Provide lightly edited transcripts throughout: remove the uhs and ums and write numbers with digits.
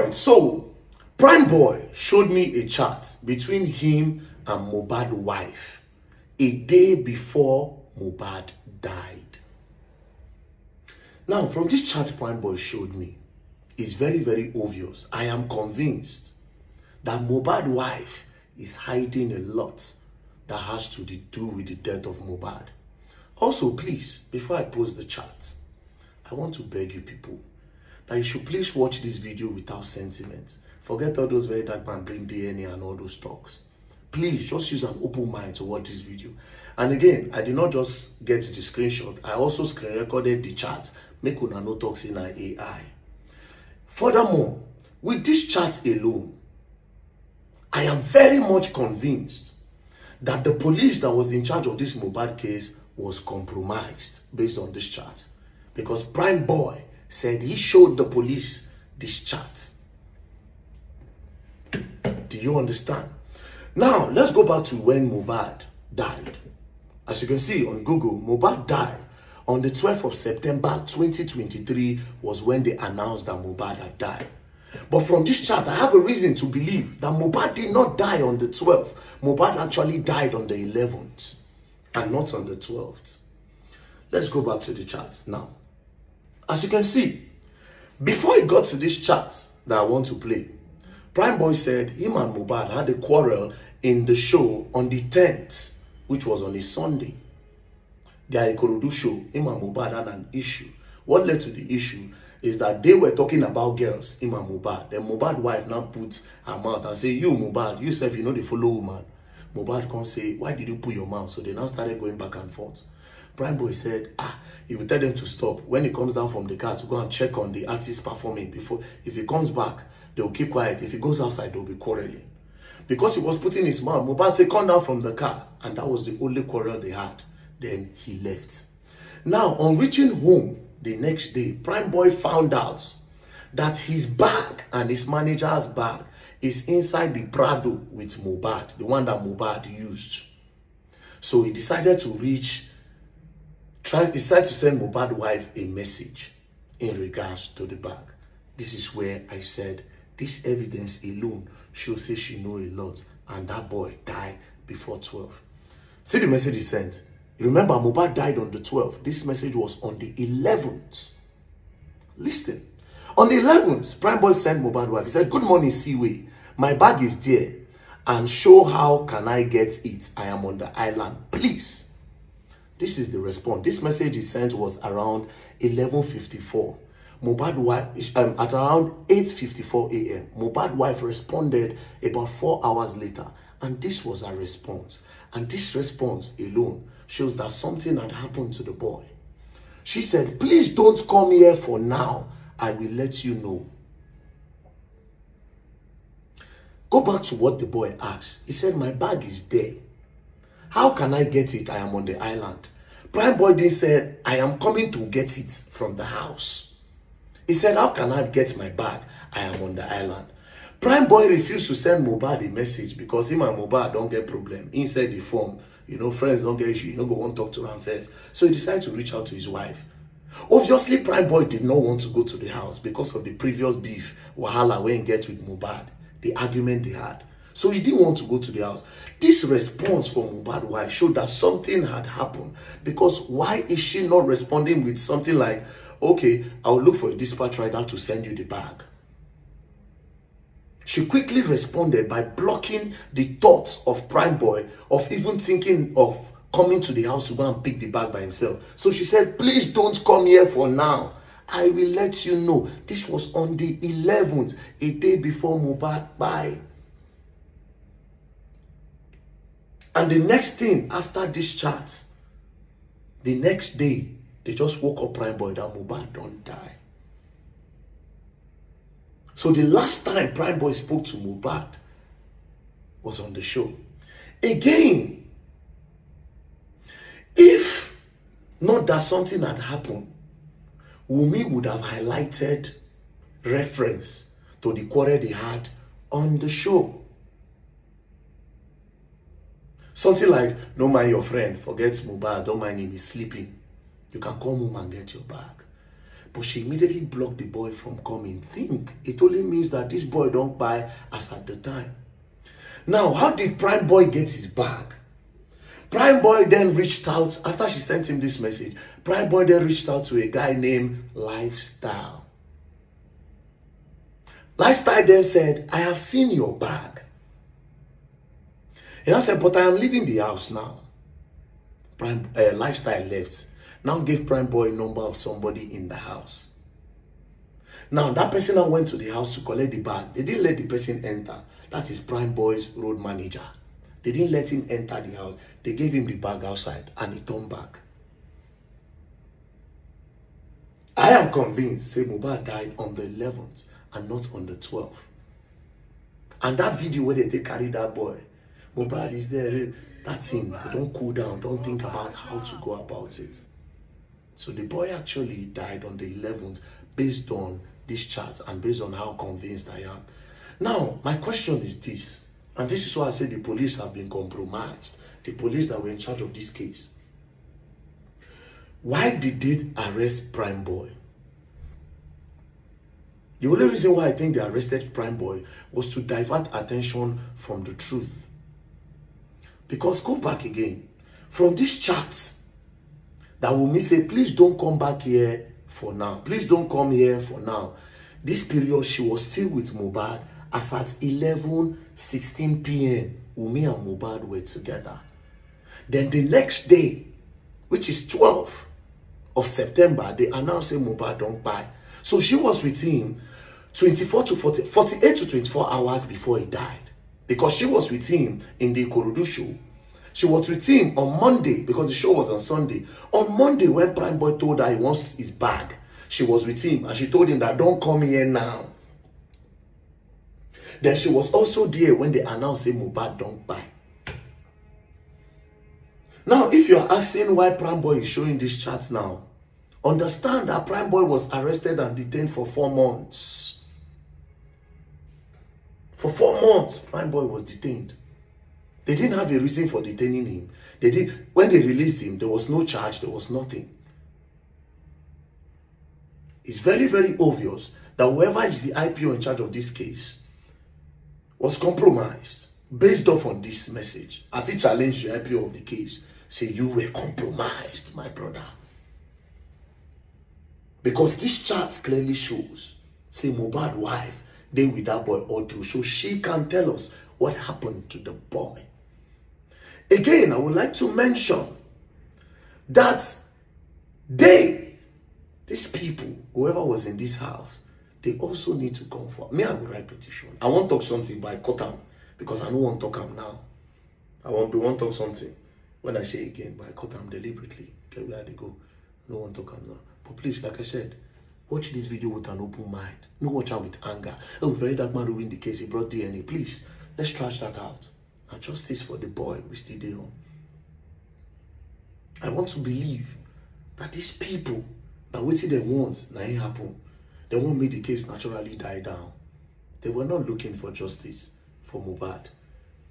right, so Primeboy showed me a chat between him and Mohbad's wife a day before Mohbad died. Now, from this chat Primeboy showed me, it's very, very obvious. I am convinced that Mohbad's wife is hiding a lot that has to do with the death of Mohbad. Also, please, before I post the chat, I want to beg you people that you should please watch this video without sentiment. Forget all those very dark man bring DNA and all those talks. Please just use an open mind to watch this video. And again, I did not just get the screenshot. I also screen recorded the chat. Make una no talks in our AI. Furthermore, with this chat alone, I am very much convinced that the police that was in charge of this Mohbad case was compromised based on this chat. Because Primeboy said he showed the police this chat. Do you understand? Now, let's go back to when Mohbad died. As you can see on Google, Mohbad died on the 12th of September 2023 was when they announced that Mohbad had died. But from this chat, I have a reason to believe that Mohbad did not die on the 12th. Mohbad actually died on the 11th and not on the 12th. Let's go back to the chat now. As you can see, before he got to this chat that I want to play, Primeboy said him and Mohbad had a quarrel in the show on the 10th, which was on a Sunday. Their Ikorodu show, him and Mohbad had an issue. What led to the issue is that they were talking about girls, him and Mohbad. Then Mohbad's wife now puts her mouth and say, you Mohbad, you self, you know the follow woman. Mohbad can't say, why did you put your mouth? So they now started going back and forth. Primeboy said, he will tell them to stop. When he comes down from the car to go and check on the artist performing, if he comes back, they'll keep quiet. If he goes outside, they'll be quarreling. Because he was putting his mouth, Mohbad said, come down from the car. And that was the only quarrel they had. Then he left. Now, on reaching home the next day, Primeboy found out that his bag and his manager's bag is inside the Prado with Mohbad, the one that Mohbad used. So he decided to decided to send Mohbad's wife a message in regards to the bag. This is where I said, this evidence alone shows say she know a lot, and that boy died before 12. See the message he sent. Remember, Mohbad died on the 12th. This message was on the 11th. Listen. On the 11th, Primeboy sent Mohbad's wife. He said, good morning, Seaway. My bag is there. And show how can I get it. I am on the island. Please. This is the response. This message he sent was around 11:54. Mohbad's wife, at around 8:54 a.m. Mohbad's wife responded about 4 hours later. And this was her response. And this response alone shows that something had happened to the boy. She said, please don't come here for now. I will let you know. Go back to what the boy asked. He said, my bag is there. How can I get it? I am on the island. Primeboy then said, I am coming to get it from the house. He said, how can I get my bag? I am on the island. Primeboy refused to send Mohbad a message because him and Mohbad don't get problem. Inside the phone, friends don't get issue. You don't go and talk to them first. So he decided to reach out to his wife. Obviously, Primeboy did not want to go to the house because of the previous beef, wahala, when he get with Mohbad, the argument they had. So he didn't want to go to the house. This response from Mohbad's wife showed that something had happened. Because why is she not responding with something like, okay, I'll look for a dispatch rider to send you the bag? She quickly responded by blocking the thoughts of Primeboy of even thinking of coming to the house to go and pick the bag by himself. So she said, please don't come here for now. I will let you know. This was on the 11th, a day before Mohbad died. And the next thing after this chat, the next day, they just woke up Primeboy that Mohbad don't die. So the last time Primeboy spoke to Mohbad was on the show. Again, if not that something had happened, Wunmi would have highlighted reference to the quarrel they had on the show. Something like, don't mind your friend, forget Mohbad, don't mind him, he's sleeping. You can come home and get your bag. But she immediately blocked the boy from coming. Think, it only means that this boy don't buy as at the time. Now, how did Primeboy get his bag? Primeboy then reached out, after she sent him this message, Primeboy then reached out to a guy named Lifestyle. Lifestyle then said, I have seen your bag. And I said, but I am leaving the house now. Lifestyle left. Now gave Primeboy a number of somebody in the house. Now that person now went to the house to collect the bag. They didn't let the person enter. That is Primeboy's road manager. They didn't let him enter the house. They gave him the bag outside and he turned back. I am convinced, say Mohbad died on the 11th and not on the 12th. And that video where they carry that boy, Mohbad is there, that's him. Don't cool down, don't think about how to go about it. So the boy actually died on the 11th based on this chat and based on how convinced I am. Now, my question is this, and this is why I say the police have been compromised. The police that were in charge of this case. Why did they arrest Primeboy? The only reason why I think they arrested Primeboy was to divert attention from the truth. Because go back again, from this chat, that will mean say, please don't come back here for now. Please don't come here for now. This period, she was still with Mohbad as at 11:16 p.m. Wunmi and Mohbad were together. Then the next day, which is 12th of September, they announced that Mohbad don't buy. So she was with him 48 to 24 hours before he died. Because she was with him in the Ikorodu show. She was with him on Monday because the show was on Sunday. On Monday, when Primeboy told her he wants his bag, she was with him and she told him that don't come here now. Then she was also there when they announced that Mohbad don't buy. Now, if you're asking why Primeboy is showing this chat now, understand that Primeboy was arrested and detained for 4 months. For 4 months, Primeboy was detained. They didn't have a reason for detaining him. When they released him, there was no charge, there was nothing. It's very, very obvious that whoever is the IPO in charge of this case was compromised based off on this message. I feel challenge the IPO of the case. Say, you were compromised, my brother. Because this chart clearly shows, say, Mohbad's wife, they with that boy all through. So she can tell us what happened to the boy. Again, I would like to mention that these people, whoever was in this house, they also need to come forward. Me, I will write petition. I want to talk something, but I cut them because I don't want to talk them now. I want to talk something when I say again, but I cut them deliberately. Okay, where they go? I don't want to talk them now. But please, like I said, watch this video with an open mind. No watch out with anger. Oh, very dark man who win the case, he brought DNA. Please, let's trash that out. And justice for the boy we still there on. I want to believe that these people, now waiting they want, now it happen. They won't make the case naturally die down. They were not looking for justice for Mohbad.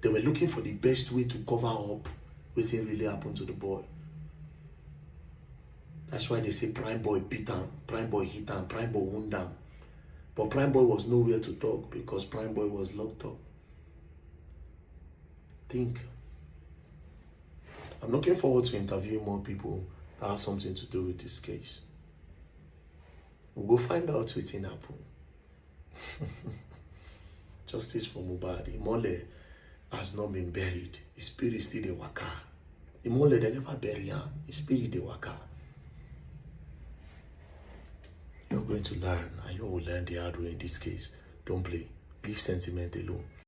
They were looking for the best way to cover up what really happened to the boy. That's why they say Primeboy beat him, Primeboy hit him, Primeboy wound him. But Primeboy was nowhere to talk because Primeboy was locked up. Think. I'm looking forward to interviewing more people that have something to do with this case. We'll go find out what's in happen. Justice for Mohbad. Imole has not been buried. His spirit still the waka. Imole, they never bury him. His spirit the waka. You're going to learn, and you will learn the hard way in this case. Don't play. Leave sentiment alone.